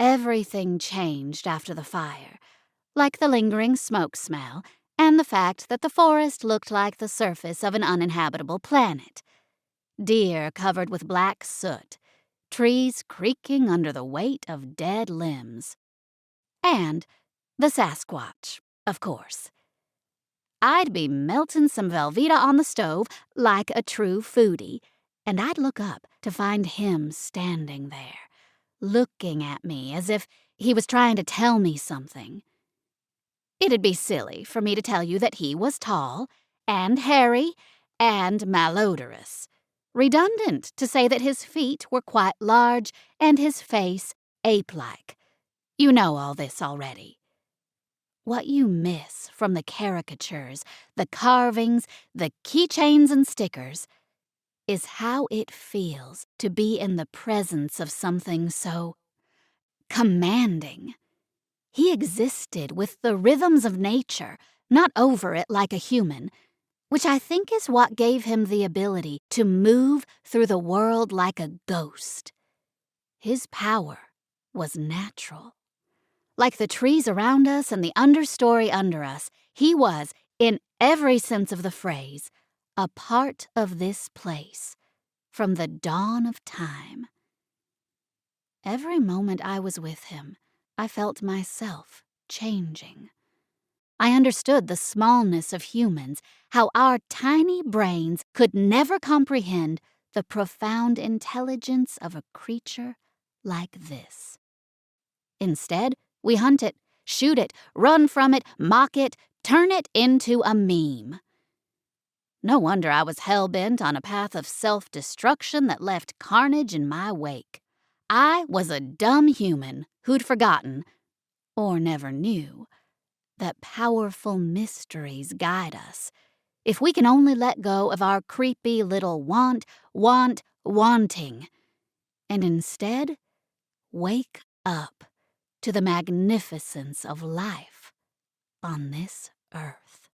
Everything changed after the fire, like the lingering smoke smell and the fact that the forest looked like the surface of an uninhabitable planet. Deer covered with black soot, trees creaking under the weight of dead limbs. And the Sasquatch, of course. I'd be melting some Velveeta on the stove like a true foodie, and I'd look up to find him standing there, looking at me as if he was trying to tell me something. It'd be silly for me to tell you that he was tall and hairy and malodorous. Redundant to say that his feet were quite large and his face ape-like. You know all this already. What you miss from the caricatures, the carvings, the keychains and stickers is how it feels to be in the presence of something so commanding. He existed with the rhythms of nature, not over it like a human, which I think is what gave him the ability to move through the world like a ghost. His power was natural. Like the trees around us and the understory under us, he was, in every sense of the phrase, a part of this place, from the dawn of time. Every moment I was with him, I felt myself changing. I understood the smallness of humans, how our tiny brains could never comprehend the profound intelligence of a creature like this. Instead, we hunt it, shoot it, run from it, mock it, turn it into a meme. No wonder I was hell-bent on a path of self-destruction that left carnage in my wake. I was a dumb human who'd forgotten, or never knew, that powerful mysteries guide us if we can only let go of our creepy little wanting, and instead wake up to the magnificence of life on this earth.